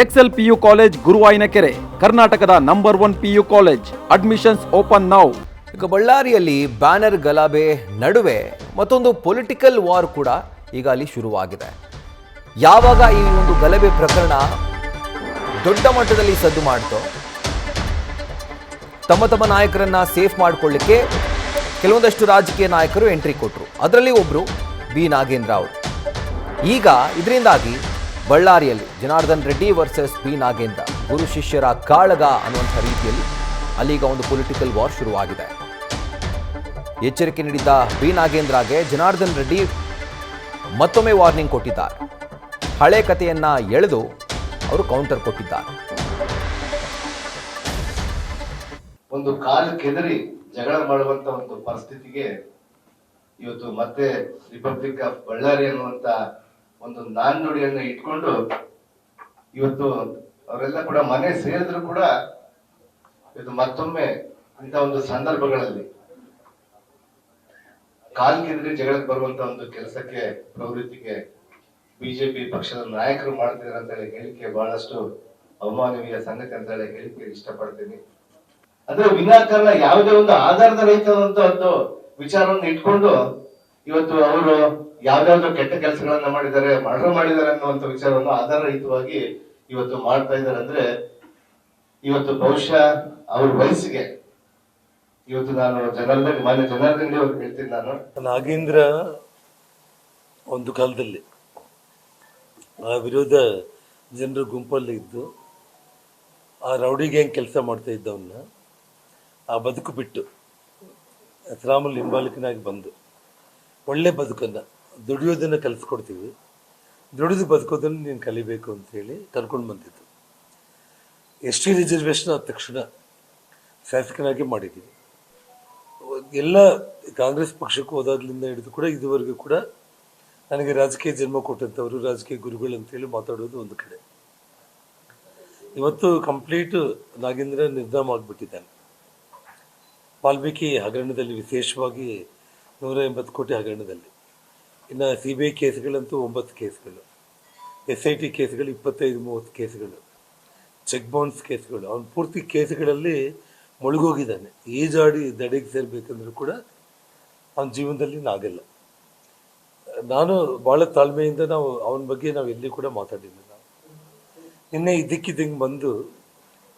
Excel PU college ಗುರುವಾಯಿನಕೆರೆ, ಕರ್ನಾಟಕದ number 1 PU college. Admissions open now. ಈಗ ಬಳ್ಳಾರಿಯಲ್ಲಿ ಬ್ಯಾನರ್ ಗಲಭೆ ನಡುವೆ ಮತ್ತೊಂದು ಪೊಲಿಟಿಕಲ್ ವಾರ್ ಕೂಡ ಈಗ ಅಲ್ಲಿ ಶುರುವಾಗಿದೆ. ಯಾವಾಗ ಈ ಒಂದು ಗಲಭೆ ಪ್ರಕರಣ ದೊಡ್ಡ ಮಟ್ಟದಲ್ಲಿ ಸದ್ದು ಮಾಡ್ತೋ, ತಮ್ಮ ನಾಯಕರನ್ನ ಸೇಫ್ ಮಾಡಿಕೊಳ್ಳಿಕ್ಕೆ ಕೆಲವೊಂದಷ್ಟು ರಾಜಕೀಯ ನಾಯಕರು ಎಂಟ್ರಿ ಕೊಟ್ಟರು. ಅದರಲ್ಲಿ ಒಬ್ಬರು ಬಿ ನಾಗೇಂದ್ರ ಅವರು. ಈಗ ಇದರಿಂದಾಗಿ ಬಳ್ಳಾರಿಯಲ್ಲಿ ಜನಾರ್ದನ್ ರೆಡ್ಡಿ ವರ್ಸಸ್ ಬಿ ನಾಗೇಂದ್ರ, ಗುರು ಶಿಷ್ಯರ ಕಾಳಗ ಅನ್ನುವಂಥ ರೀತಿಯಲ್ಲಿ ಅಲ್ಲೀಗ ಒಂದು ಪೊಲಿಟಿಕಲ್ ವಾರ್ ಶುರುವಾಗಿದೆ. ಎಚ್ಚರಿಕೆ ನೀಡಿದ್ದ ಬಿ ನಾಗೇಂದ್ರಗೆ ಜನಾರ್ದನ್ ರೆಡ್ಡಿ ಮತ್ತೊಮ್ಮೆ ವಾರ್ನಿಂಗ್ ಕೊಟ್ಟಿದ್ದಾರೆ. ಹಳೆ ಕಥೆಯನ್ನ ಎಳೆದು ಅವರು ಕೌಂಟರ್ ಕೊಟ್ಟಿದ್ದಾರೆ. ಒಂದು ಕಾಲು ಕೆದರಿ ಜಗಳ ಮಾಡುವಂತ ಒಂದು ಪರಿಸ್ಥಿತಿಗೆ ಇವತ್ತು ಮತ್ತೆ ರಿಪಬ್ಲಿಕ್ ಆಫ್ ಬಳ್ಳಾರಿ ಅನ್ನುವಂತ ಒಂದು ನಾಣ್ಣುಡಿಯನ್ನ ಇಟ್ಕೊಂಡು ಇವತ್ತು ಅವರೆಲ್ಲ ಕೂಡ ಮನೆ ಸೇರಿದ್ರು ಕೂಡ ಇವತ್ತು ಮತ್ತೊಮ್ಮೆ ಇಂಥ ಒಂದು ಸಂದರ್ಭಗಳಲ್ಲಿ ಕಾಲ್ ಕೆದರಿ ಜಗಳಕ್ಕೆ ಬರುವಂತ ಒಂದು ಕೆಲಸಕ್ಕೆ ಪ್ರವೃತ್ತಿಗೆ ಬಿಜೆಪಿ ಪಕ್ಷದ ನಾಯಕರು ಮಾಡ್ತಿದ್ದಾರೆ ಅಂತ ಹೇಳಿ ಹೇಳಿಕೆ ಬಹಳಷ್ಟು ಅವಮಾನವೀಯ ಸಂಗತಿ ಅಂತ ಹೇಳಿ ಹೇಳಿಕೆ ಇಷ್ಟಪಡ್ತೀನಿ. ಅಂದ್ರೆ ವಿನಾಕಾರಣ ಯಾವುದೇ ಒಂದು ಆಧಾರದ ರಹಿತವಾದಂತ ಒಂದು ವಿಚಾರವನ್ನು ಇಟ್ಕೊಂಡು ಇವತ್ತು ಅವರು ಯಾವ್ದಾವ್ದು ಕೆಟ್ಟ ಕೆಲಸಗಳನ್ನ ಮಾಡಿದ್ದಾರೆ, ಮರ್ಡರ್ ಮಾಡಿದ್ದಾರೆ ಅನ್ನುವಂಥ ವಿಚಾರವನ್ನು ಆಧಾರರಹಿತವಾಗಿ ಇವತ್ತು ಮಾಡ್ತಾ ಇದ್ದಾರೆ. ಅಂದ್ರೆ ಇವತ್ತು ಬಹುಶಃ ಅವ್ರ ವಯಸ್ಸಿಗೆ ಇವತ್ತು ನಾನು ಮಾನ್ಯ ಜನಾರ್ದನ್ ಅವ್ರಿಗೆ ಹೇಳ್ತೀನಿ, ನಾನು ನಾಗೇಂದ್ರ ಒಂದು ಕಾಲದಲ್ಲಿ ಆ ವಿರೋಧ ಜನರ ಗುಂಪಲ್ಲಿ ಇದ್ದು ಆ ರೌಡಿ ಗ್ಯಾಂಗ್ ಕೆಲಸ ಮಾಡ್ತಾ ಇದ್ದವನ್ನ ಆ ಬದುಕು ಬಿಟ್ಟು ಶ್ರಾಮಲ್ ಹಿಂಬಾಲಕನಾಗಿ ಬಂದು ಒಳ್ಳೆ ಬದುಕನ್ನು ದುಡಿಯೋದನ್ನು ಕಲಿಸ್ಕೊಡ್ತೀವಿ, ದುಡಿದು ಬದುಕೋದನ್ನು ನೀನು ಕಲಿಬೇಕು ಅಂತೇಳಿ ಕರ್ಕೊಂಡು ಬಂದಿದ್ದು. ಎಸ್ ಟಿ ರಿಸರ್ವೇಷನ್ ಆದ ತಕ್ಷಣ ಶಾಸಕನಾಗಿ ಮಾಡಿದ್ದೀವಿ. ಎಲ್ಲ ಕಾಂಗ್ರೆಸ್ ಪಕ್ಷಕ್ಕೂ ಹೋದಾಗ್ಲಿಂದ ಹಿಡಿದು ಕೂಡ ಇದುವರೆಗೂ ಕೂಡ ನನಗೆ ರಾಜಕೀಯ ಜನ್ಮ ಕೊಟ್ಟಂಥವರು ರಾಜಕೀಯ ಗುರುಗಳು ಅಂತೇಳಿ ಮಾತಾಡೋದು ಒಂದು ಕಡೆ. ಇವತ್ತು ಕಂಪ್ಲೀಟ್ ನಾಗೇಂದ್ರ ನಿರ್ಧಾಮ ಆಗಿಬಿಟ್ಟಿದ್ದಾನೆ. ವಾಲ್ಮೀಕಿ ಹಗರಣದಲ್ಲಿ ವಿಶೇಷವಾಗಿ 180 ಕೋಟಿ ಹಗರಣದಲ್ಲಿ, ಇನ್ನು CBI ಕೇಸ್ಗಳಂತೂ 9 ಕೇಸ್ಗಳು, SIT ಕೇಸ್ಗಳು 25-30 ಕೇಸ್ಗಳು, ಚೆಕ್ ಬೌನ್ಸ್ ಕೇಸ್ಗಳು. ಅವನು ಪೂರ್ತಿ ಕೇಸ್ಗಳಲ್ಲಿ ಮುಳುಗೋಗಿದ್ದಾನೆ. ಈಜಾಡಿ ದಡೆಗೆ ಸೇರಬೇಕಂದ್ರೂ ಕೂಡ ಅವನ ಜೀವನದಲ್ಲಿ ಆಗಲ್ಲ. ನಾನು ಭಾಳ ತಾಳ್ಮೆಯಿಂದ ಅವನ ಬಗ್ಗೆ ಎಲ್ಲಿ ಕೂಡ ಮಾತಾಡಿಲ್ಲ. ನಾವು ನಿನ್ನೆ ಇದ್ದಕ್ಕಿದ್ದಂಗೆ ಬಂದು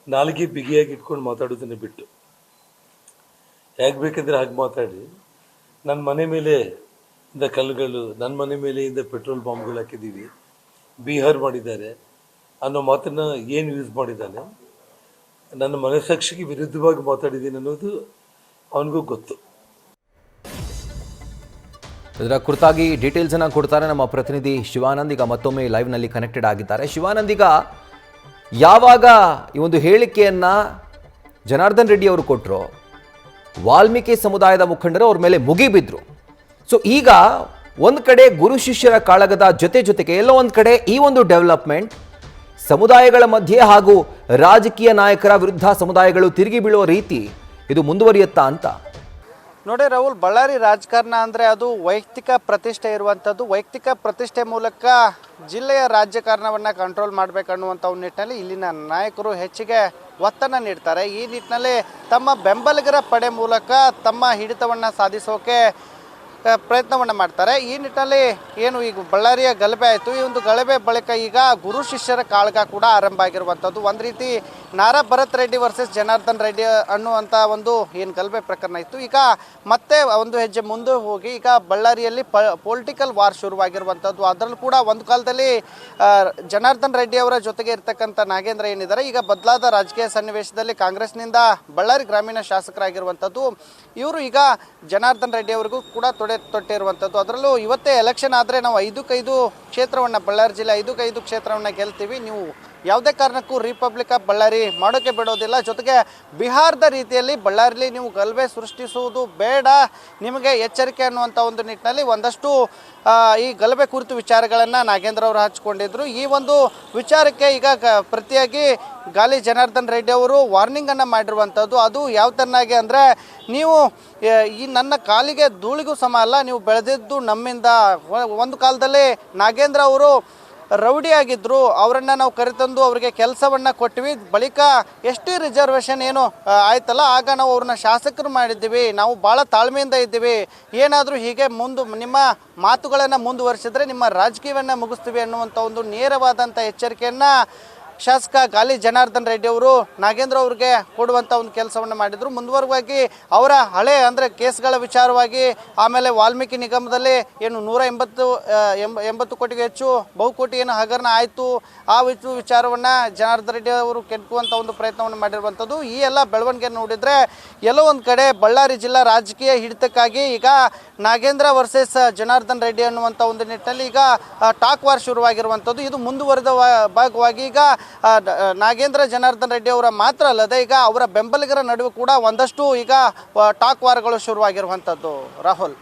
ನಾಲಿಗೆ ಬಿಗಿಯಾಗಿ ಇಟ್ಕೊಂಡು ಮಾತಾಡೋದನ್ನು ಬಿಟ್ಟು ಹೇಗೆ ಬೇಕಂದ್ರೆ ಹಾಗೆ ಮಾತಾಡಿ ನನ್ನ ಮನೆ ಮೇಲೆ ಇಂದ ಕಲ್ಲುಗಳು, ನನ್ನ ಮನೆ ಮೇಲೆ ಇಂದ ಪೆಟ್ರೋಲ್ ಬಾಂಬ್ಗಳು ಹಾಕಿದ್ದೀವಿ, ಬಿಹಾರ್ ಮಾಡಿದ್ದಾರೆ ಅನ್ನೋ ಮಾತನ್ನು ಏನು ಯೂಸ್ ಮಾಡಿದ್ದಾನೆ, ನನ್ನ ಮನಸ್ಸಾಕ್ಷಿಗೆ ವಿರುದ್ಧವಾಗಿ ಮಾತಾಡಿದ್ದೀನಿ ಅನ್ನೋದು ಅವನಿಗೂ ಗೊತ್ತು. ಇದರ ಕುರಿತಾಗಿ ಡೀಟೇಲ್ಸ್ ಅನ್ನು ಕೊಡ್ತಾರೆ ನಮ್ಮ ಪ್ರತಿನಿಧಿ ಶಿವಾನಂದ್. ಈಗ ಮತ್ತೊಮ್ಮೆ ಲೈವ್ನಲ್ಲಿ ಕನೆಕ್ಟೆಡ್ ಆಗಿದ್ದಾರೆ. ಶಿವಾನಂದ್, ಈಗ ಯಾವಾಗ ಈ ಒಂದು ಹೇಳಿಕೆಯನ್ನ ಜನಾರ್ದನ್ ರೆಡ್ಡಿ ಅವರು ಕೊಟ್ಟರು, ವಾಲ್ಮೀಕಿ ಸಮುದಾಯದ ಮುಖಂಡರು ಅವ್ರ ಮೇಲೆ ಮುಗಿಬಿದ್ರು. ಸೊ ಈಗ ಒಂದು ಕಡೆ ಗುರು ಶಿಷ್ಯರ ಕಾಳಗದ ಜೊತೆಗೆ ಎಲ್ಲೋ ಒಂದು ಕಡೆ ಈ ಒಂದು ಡೆವಲಪ್ಮೆಂಟ್ ಸಮುದಾಯಗಳ ಮಧ್ಯೆ ಹಾಗೂ ರಾಜಕೀಯ ನಾಯಕರ ವಿರುದ್ಧ ಸಮುದಾಯಗಳು ತಿರುಗಿ ಬೀಳುವ ರೀತಿ ಇದು ಮುಂದುವರಿಯುತ್ತಾ ಅಂತ ನೋಡಿ ರಾಹುಲ್, ಬಳ್ಳಾರಿ ರಾಜಕಾರಣ ಅಂದರೆ ಅದು ವೈಯಕ್ತಿಕ ಪ್ರತಿಷ್ಠೆ ಇರುವಂಥದ್ದು. ವೈಯಕ್ತಿಕ ಪ್ರತಿಷ್ಠೆ ಮೂಲಕ ಜಿಲ್ಲೆಯ ರಾಜಕಾರಣವನ್ನು ಕಂಟ್ರೋಲ್ ಮಾಡಬೇಕನ್ನುವಂಥ ಒಂದು ನಿಟ್ಟಿನಲ್ಲಿ ಇಲ್ಲಿನ ನಾಯಕರು ಹೆಚ್ಚಿಗೆ ಒತ್ತನ್ನು ನೀಡ್ತಾರೆ. ಈ ನಿಟ್ಟಿನಲ್ಲಿ ತಮ್ಮ ಬೆಂಬಲಿಗರ ಪಡೆ ಮೂಲಕ ತಮ್ಮ ಹಿಡಿತವನ್ನು ಸಾಧಿಸೋಕೆ ಪ್ರಯತ್ನವನ್ನು ಮಾಡ್ತಾರೆ. ಈ ನಿಟ್ಟಿನಲ್ಲಿ ಏನು ಈಗ ಬಳ್ಳಾರಿಯ ಗಲಭೆ ಆಯಿತು, ಈ ಒಂದು ಗಲಭೆ ಬಳಿಕ ಈಗ ಗುರು ಶಿಷ್ಯರ ಕಾಳಗ ಕೂಡ ಆರಂಭ ಆಗಿರುವಂಥದ್ದು. ಒಂದು ರೀತಿ ನಾರಾ ಭರತ್ ರೆಡ್ಡಿ ವರ್ಸಸ್ ಜನಾರ್ದನ್ ರೆಡ್ಡಿ ಅನ್ನುವಂಥ ಒಂದು ಏನು ಗಲಭೆ ಪ್ರಕರಣ ಇತ್ತು, ಈಗ ಮತ್ತೆ ಒಂದು ಹೆಜ್ಜೆ ಮುಂದೆ ಹೋಗಿ ಈಗ ಬಳ್ಳಾರಿಯಲ್ಲಿ ಪೊಲಿಟಿಕಲ್ ವಾರ್ ಶುರುವಾಗಿರುವಂಥದ್ದು. ಅದರಲ್ಲೂ ಕೂಡ ಒಂದು ಕಾಲದಲ್ಲಿ ಜನಾರ್ದನ್ ರೆಡ್ಡಿ ಅವರ ಜೊತೆಗೆ ಇರ್ತಕ್ಕಂಥ ನಾಗೇಂದ್ರ ಏನಿದ್ದಾರೆ, ಈಗ ಬದಲಾದ ರಾಜಕೀಯ ಸನ್ನಿವೇಶದಲ್ಲಿ ಕಾಂಗ್ರೆಸ್ನಿಂದ ಬಳ್ಳಾರಿ ಗ್ರಾಮೀಣ ಶಾಸಕರಾಗಿರುವಂಥದ್ದು. ಇವರು ಈಗ ಜನಾರ್ದನ್ ರೆಡ್ಡಿ ಅವರಿಗೂ ಕೂಡ ತೊಟ್ಟಿರುವಂಥದ್ದು. ಅದರಲ್ಲೂ ಇವತ್ತೇ ಎಲೆಕ್ಷನ್ ಆದರೆ ನಾವು 5-5 ಕ್ಷೇತ್ರವನ್ನು, ಬಳ್ಳಾರಿ ಜಿಲ್ಲೆ 5-5 ಕ್ಷೇತ್ರವನ್ನು ಗೆಲ್ತೀವಿ, ನೀವು ಯಾವುದೇ ಕಾರಣಕ್ಕೂ ರಿಪಬ್ಲಿಕ್ ಆಫ್ ಬಳ್ಳಾರಿ ಮಾಡೋಕ್ಕೆ ಬಿಡೋದಿಲ್ಲ, ಜೊತೆಗೆ ಬಿಹಾರದ ರೀತಿಯಲ್ಲಿ ಬಳ್ಳಾರಿಲಿ ನೀವು ಗಲಭೆ ಸೃಷ್ಟಿಸುವುದು ಬೇಡ, ನಿಮಗೆ ಎಚ್ಚರಿಕೆ ಅನ್ನುವಂಥ ಒಂದು ನಿಟ್ಟಿನಲ್ಲಿ ಒಂದಷ್ಟು ಈ ಗಲಭೆ ಕುರಿತು ವಿಚಾರಗಳನ್ನು ನಾಗೇಂದ್ರ ಅವರು ಹಂಚಿಕೊಂಡಿದ್ರು. ಈ ಒಂದು ವಿಚಾರಕ್ಕೆ ಈಗ ಪ್ರತಿಯಾಗಿ ಗಾಲಿ ಜನಾರ್ದನ್ ರೆಡ್ಡಿ ಅವರು ವಾರ್ನಿಂಗನ್ನು ಮಾಡಿರುವಂಥದ್ದು. ಅದು ಯಾವ ತರನಾಗಿ ಅಂದರೆ, ನೀವು ಈ ನನ್ನ ಕಾಲಿಗೆ ಧೂಳಿಗೂ ಸಮ ಅಲ್ಲ, ನೀವು ಬೆಳೆದಿದ್ದು ನಮ್ಮಿಂದ. ಒಂದು ಕಾಲದಲ್ಲಿ ನಾಗೇಂದ್ರ ಅವರು ರೌಡಿ ಆಗಿದ್ರು, ಅವರನ್ನು ನಾವು ಕರೆತಂದು ಅವರಿಗೆ ಕೆಲಸವನ್ನು ಕೊಟ್ವಿ. ಬಳಿಕ ಎಸ್ ಟಿ ರಿಸರ್ವೇಷನ್ ಏನು ಆಯ್ತಲ್ಲ, ಆಗ ನಾವು ಅವ್ರನ್ನ ಶಾಸಕರು ಮಾಡಿದ್ದೀವಿ, ನಾವು ಭಾಳ ತಾಳ್ಮೆಯಿಂದ ಇದ್ದೀವಿ, ಏನಾದರೂ ಹೀಗೆ ನಿಮ್ಮ ಮಾತುಗಳನ್ನು ಮುಂದುವರಿಸಿದ್ರೆ ನಿಮ್ಮ ರಾಜಕೀಯವನ್ನು ಮುಗಿಸ್ತೀವಿ ಅನ್ನುವಂಥ ಒಂದು ನೇರವಾದಂಥ ಎಚ್ಚರಿಕೆಯನ್ನು ಶಾಸಕ ಗಾಲಿ ಜನಾರ್ದನ್ ರೆಡ್ಡಿ ಅವರು ನಾಗೇಂದ್ರ ಅವ್ರಿಗೆ ಕೊಡುವಂಥ ಒಂದು ಕೆಲಸವನ್ನು ಮಾಡಿದರು. ಮುಂದುವರೆವಾಗಿ ಅವರ ಹಳೆ ಅಂದರೆ ಕೇಸ್ಗಳ ವಿಚಾರವಾಗಿ, ಆಮೇಲೆ ವಾಲ್ಮೀಕಿ ನಿಗಮದಲ್ಲಿ ಏನು 180 ಕೋಟಿಗೆ ಹೆಚ್ಚು ಬಹುಕೋಟಿ ಏನು ಹಗರಣ ಆಯಿತು, ಆ ವಿಚಾರವನ್ನು ಜನಾರ್ದನ್ ರೆಡ್ಡಿ ಅವರು ಕೆಣಕುವಂಥ ಒಂದು ಪ್ರಯತ್ನವನ್ನು ಮಾಡಿರುವಂಥದ್ದು. ಈ ಎಲ್ಲ ಬೆಳವಣಿಗೆ ನೋಡಿದರೆ ಎಲ್ಲೋ ಒಂದು ಕಡೆ ಬಳ್ಳಾರಿ ಜಿಲ್ಲಾ ರಾಜಕೀಯ ಹಿಡಿತಕ್ಕಾಗಿ ಈಗ ನಾಗೇಂದ್ರ ವರ್ಸಸ್ ಜನಾರ್ದನ್ ರೆಡ್ಡಿ ಅನ್ನುವಂಥ ಒಂದು ನಿಟ್ಟಿನಲ್ಲಿ ಈಗ ಟಾಕ್ ವಾರ್ ಶುರುವಾಗಿರುವಂಥದ್ದು. ಇದು ಮುಂದುವರೆದ ಭಾಗವಾಗಿ ಈಗ ನಾಗೇಂದ್ರ ಜನಾರ್ದನ್ ರೆಡ್ಡಿ ಅವರ ಮಾತ್ರ ಅಲ್ಲದೆ ಈಗ ಅವರ ಬೆಂಬಲಿಗರ ನಡುವೆ ಕೂಡ ಒಂದಷ್ಟು ಈಗ ಟಾಕ್ ವಾರ್ಗಳು ಶುರುವಾಗಿರುವಂಥದ್ದು. ರಾಹುಲ್.